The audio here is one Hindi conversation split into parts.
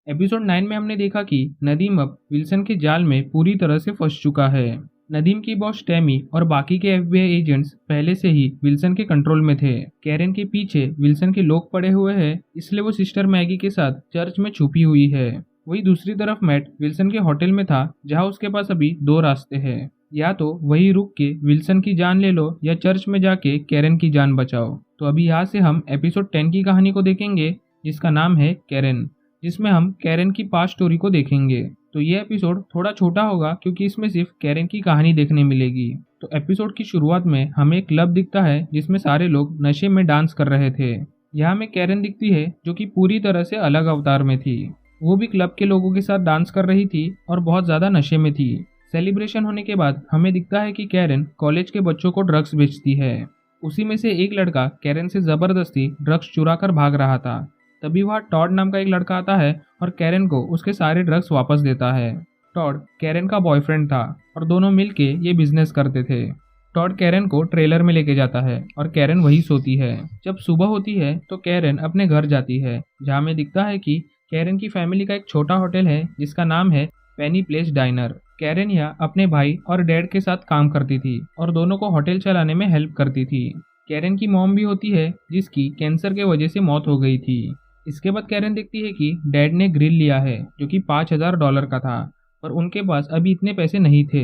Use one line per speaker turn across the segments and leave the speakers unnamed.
एपिसोड 9 में हमने देखा कि नदीम अब विल्सन के जाल में पूरी तरह से फंस चुका है। नदीम की बॉस टेमी और बाकी के एफबीआई एजेंट्स पहले से ही विल्सन के कंट्रोल में थे। कैरेन के पीछे विल्सन के लोग पड़े हुए हैं, इसलिए वो सिस्टर मैगी के साथ चर्च में छुपी हुई है। वही दूसरी तरफ मैट विल्सन के होटल में था, जहां उसके पास अभी दो रास्ते हैं। या तो वही रुक के विल्सन की जान ले लो या चर्च में जाके कैरेन की जान बचाओ। तो अभी यहाँ से हम एपिसोड 10 की कहानी को देखेंगे, जिसका नाम है कैरेन, जिसमें हम कैरेन की पास्ट स्टोरी को देखेंगे। तो ये एपिसोड थोड़ा छोटा होगा क्योंकि इसमें सिर्फ कैरेन की कहानी देखने मिलेगी। तो एपिसोड की शुरुआत में हमें एक क्लब दिखता है जिसमें सारे लोग नशे में डांस कर रहे थे। यहाँ हमें कैरेन दिखती है जो कि पूरी तरह से अलग अवतार में थी। वो भी क्लब के लोगों के साथ डांस कर रही थी और बहुत ज्यादा नशे में थी। सेलिब्रेशन होने के बाद हमें दिखता है कि कैरेन कॉलेज के बच्चों को ड्रग्स बेचती है। उसी में से एक लड़का कैरेन से जबरदस्ती ड्रग्स चुरा कर भाग रहा था। तभी वहाँ टॉड नाम का एक लड़का आता है और कैरेन को उसके सारे ड्रग्स वापस देता है। टॉड कैरेन का बॉयफ्रेंड था और दोनों मिलके ये बिजनेस करते थे। टॉड कैरेन को ट्रेलर में लेके जाता है और कैरेन वहीं सोती है। जब सुबह होती है तो कैरेन अपने घर जाती है, जहाँ में दिखता है कि कैरेन की फैमिली का एक छोटा होटल है जिसका नाम है पेनी प्लेस डाइनर। कैरेन यहाँ अपने भाई और डैड के साथ काम करती थी और दोनों को होटल चलाने में हेल्प करती थी। कैरेन की मॉम भी होती है जिसकी कैंसर के वजह से मौत हो गई थी। इसके बाद कैरेन देखती है कि डैड ने ग्रिल लिया है जो कि $5000 का था, पर उनके पास अभी इतने पैसे नहीं थे।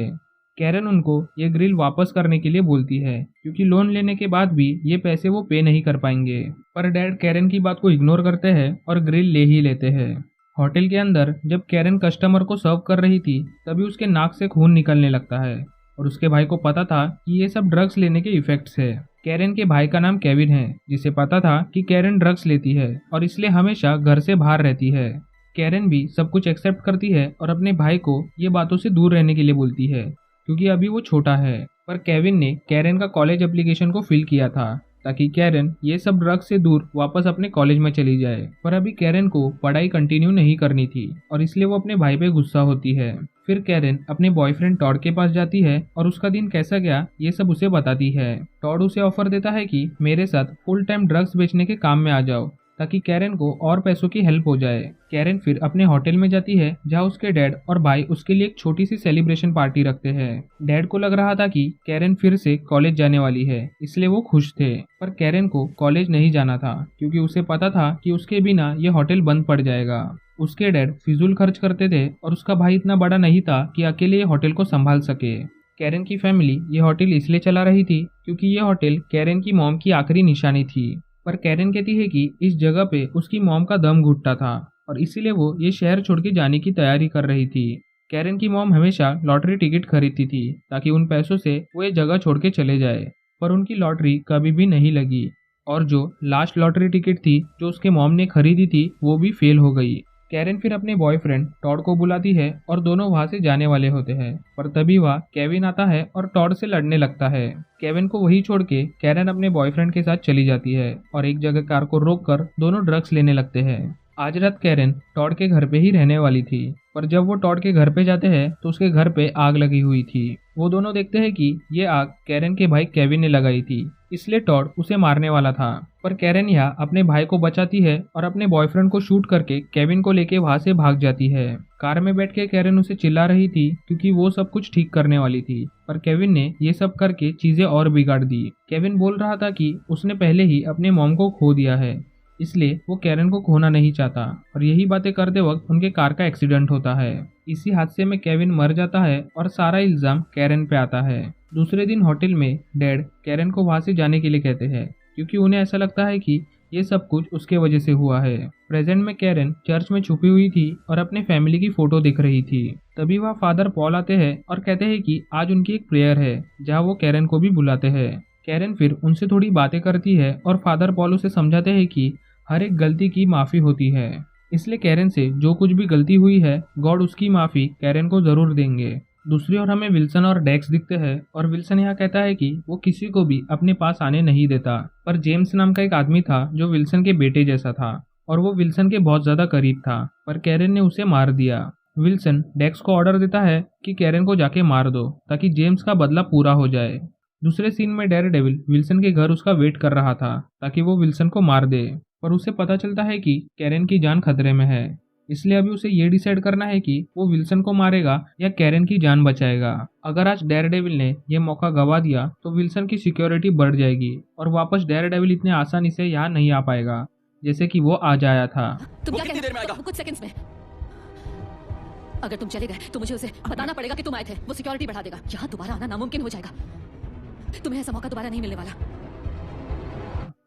कैरेन उनको ये ग्रिल वापस करने के लिए बोलती है क्योंकि लोन लेने के बाद भी ये पैसे वो पे नहीं कर पाएंगे। पर डैड कैरेन की बात को इग्नोर करते हैं और ग्रिल ले ही लेते हैं। होटल के अंदर जब कैरेन कस्टमर को सर्व कर रही थी तभी उसके नाक से खून निकलने लगता है और उसके भाई को पता था कि ये सब ड्रग्स लेने के इफेक्ट्स है। कैरेन के भाई का नाम केविन है, जिसे पता था कि कैरेन ड्रग्स लेती है और इसलिए हमेशा घर से बाहर रहती है। कैरेन भी सब कुछ एक्सेप्ट करती है और अपने भाई को ये बातों से दूर रहने के लिए बोलती है क्योंकि अभी वो छोटा है। पर केविन ने कैरेन का कॉलेज एप्लीकेशन को फिल किया था ताकि कैरेन ये सब ड्रग्स से दूर वापस अपने कॉलेज में चली जाए। पर अभी कैरेन को पढ़ाई कंटिन्यू नहीं करनी थी और इसलिए वो अपने भाई पे गुस्सा होती है। फिर कैरेन अपने बॉयफ्रेंड टॉड के पास जाती है और उसका दिन कैसा गया ये सब उसे बताती है। टॉड उसे ऑफर देता है कि मेरे साथ फुल टाइम ड्रग्स बेचने के काम में आ जाओ ताकि कैरेन को और पैसों की हेल्प हो जाए। कैरेन फिर अपने होटल में जाती है जहां उसके डैड और भाई उसके लिए एक छोटी सी सेलिब्रेशन पार्टी रखते हैं। डैड को लग रहा था कि कैरेन फिर से कॉलेज जाने वाली है, इसलिए वो खुश थे। पर कैरेन को कॉलेज नहीं जाना था क्योंकि उसे पता था कि उसके बिना ये होटल बंद पड़ जाएगा। उसके डैड फिजूल खर्च करते थे और उसका भाई इतना बड़ा नहीं था कि अकेले ये होटल को संभाल सके। कैरेन की फैमिली ये होटल इसलिए चला रही थी क्योंकि ये होटल कैरेन की मॉम की आखिरी निशानी थी। पर कैरेन कहती है कि इस जगह पे उसकी मॉम का दम घुटता था और इसीलिए वो ये शहर छोड़ के जाने की तैयारी कर रही थी। कैरेन की मॉम हमेशा लॉटरी टिकट खरीदती थी ताकि उन पैसों से वो ये जगह छोड़ के चले जाए, पर उनकी लॉटरी कभी भी नहीं लगी और जो लास्ट लॉटरी टिकट थी जो उसके मॉम ने खरीदी थी वो भी फेल हो गई। कैरेन फिर अपने बॉयफ्रेंड टॉड को बुलाती है और दोनों वहां से जाने वाले होते हैं, पर तभी वह केविन आता है और टॉड से लड़ने लगता है। केविन को वही छोड़ के कैरेन अपने बॉयफ्रेंड के साथ चली जाती है और एक जगह कार को रोककर दोनों ड्रग्स लेने लगते हैं। आज रात कैरेन टॉड के घर पे ही रहने वाली थी, पर जब वो टॉड के घर पे जाते हैं तो उसके घर पे आग लगी हुई थी। वो दोनों देखते हैं कि ये आग कैरेन के भाई केविन ने लगाई थी, इसलिए टॉड उसे मारने वाला था। पर कैरेन यहाँ अपने भाई को बचाती है और अपने बॉयफ्रेंड को शूट करके केविन को लेके वहां से भाग जाती है। कार में बैठ के कैरेन उसे चिल्ला रही थी क्योंकि वो सब कुछ ठीक करने वाली थी, पर केविन ने ये सब करके चीजें और बिगाड़ दी। केविन बोल रहा था कि उसने पहले ही अपने मॉम को खो दिया है, इसलिए वो कैरेन को खोना नहीं चाहता और यही बातें करते वक्त उनके कार का एक्सीडेंट होता है। इसी हादसे में केविन मर जाता है और सारा इल्जाम कैरेन पे आता है। दूसरे दिन होटल में डैड कैरेन को वहां से जाने के लिए कहते हैं क्योंकि उन्हें ऐसा लगता है कि ये सब कुछ उसके वजह से हुआ है। प्रेजेंट में कैरेन चर्च में छुपी हुई थी और अपने फैमिली की फोटो दिख रही थी। तभी वह फादर पॉल आते हैं और कहते हैं कि आज उनकी एक प्रेयर है जहाँ वो कैरेन को भी बुलाते हैं। कैरेन फिर उनसे थोड़ी बातें करती है और फादर पॉल उसे समझाते हैं कि हर एक गलती की माफी होती है, इसलिए कैरेन से जो कुछ भी गलती हुई है गॉड उसकी माफी कैरेन को जरूर देंगे। दूसरी ओर हमें विल्सन और डेक्स दिखते हैं और विल्सन यहाँ कहता है कि वो किसी को भी अपने पास आने नहीं देता, पर जेम्स नाम का एक आदमी था जो विल्सन के बेटे जैसा था और वो विल्सन के बहुत ज्यादा करीब था, पर कैरेन ने उसे मार दिया। विल्सन डेक्स को ऑर्डर देता है कि कैरेन को जाके मार दो ताकि जेम्स का बदला पूरा हो जाए। दूसरे सीन में डेयरडेविल विल्सन के घर उसका वेट कर रहा था ताकि वो विल्सन को मार दे, पर उसे पता चलता है कि कैरेन की जान खतरे में है। इसलिए अभी उसे ये डिसाइड करना है कि वो विल्सन को मारेगा या कैरेन की जान बचाएगा। अगर आज डेयरडेविल ने यह मौका गवा दिया तो विल्सन की सिक्योरिटी बढ़ जाएगी और वापस डेयरडेविल इतने आसानी से यहाँ नहीं आ पाएगा जैसे कि वो आज आया था।
तुम क्या कितनी देर में आएगा? कुछ सेकंड्स में। अगर तुम चले गए तो मुझे उसे बताना पड़ेगा कि तुम आए थे। वो सिक्योरिटी बढ़ा देगा। यहाँ दोबारा आना नामुमकिन हो जाएगा। तुम्हें ऐसा मौका दोबारा नहीं मिलने वाला।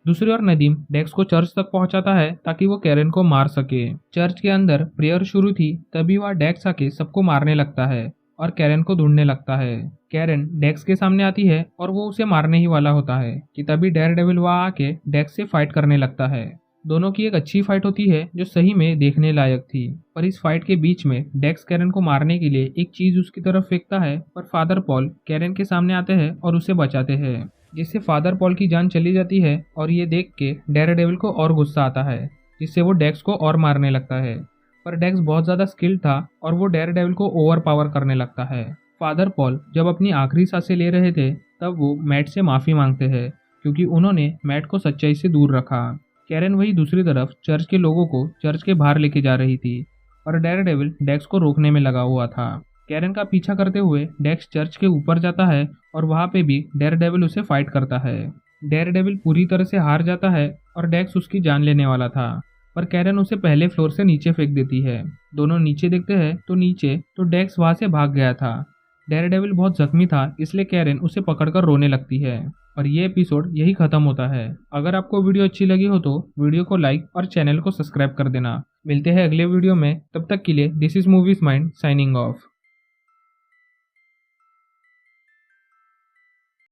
दूसरी ओर नदीम डेक्स को चर्च तक पहुंचाता है ताकि वो कैरेन को मार सके। चर्च के अंदर प्रेयर शुरू थी, तभी वह डेक्स आके सबको मारने लगता है और कैरेन को ढूंढने लगता है। कैरेन डेक्स के सामने आती है और वो उसे मारने ही वाला होता है कि तभी डेयरडेविल वहां आके डेक्स से फाइट करने लगता है। दोनों की एक अच्छी फाइट होती है जो सही में देखने लायक थी। पर इस फाइट के बीच में डेक्स कैरेन को मारने के लिए एक चीज उसकी तरफ फेंकता है, पर फादर पॉल कैरेन के सामने आते हैं और उसे बचाते हैं, जिससे फादर पॉल की जान चली जाती है। और ये देख के डेयरडेविल को और गुस्सा आता है, जिससे वो डेक्स को और मारने लगता है। पर डेक्स बहुत ज्यादा स्किल्ड था और वो डेयरडेविल को ओवर पावर करने लगता है। फादर पॉल जब अपनी आखिरी सांसें ले रहे थे तब वो मैट से माफी मांगते हैं क्योंकि उन्होंने मैट को सच्चाई से दूर रखा। कैरेन वही दूसरी तरफ चर्च के लोगों को चर्च के बाहर लेके जा रही थी और डेयरडेविल डेक्स को रोकने में लगा हुआ था। कैरेन का पीछा करते हुए डेक्स चर्च के ऊपर जाता है और वहां पे भी डेयरडेविल उसे फाइट करता है। डेयरडेविल पूरी तरह से हार जाता है और डेक्स उसकी जान लेने वाला था, पर कैरेन उसे पहले फ्लोर से नीचे फेंक देती है। दोनों नीचे देखते हैं तो डेक्स वहां से भाग गया था। डेयरडेविल बहुत जख्मी था, इसलिए कैरेन उसे पकड़कर रोने लगती है और ये एपिसोड यही खत्म होता है। अगर आपको वीडियो अच्छी लगी हो तो वीडियो को लाइक और चैनल को सब्सक्राइब कर देना। मिलते हैं अगले वीडियो में, तब तक के लिए this is movies mind signing off.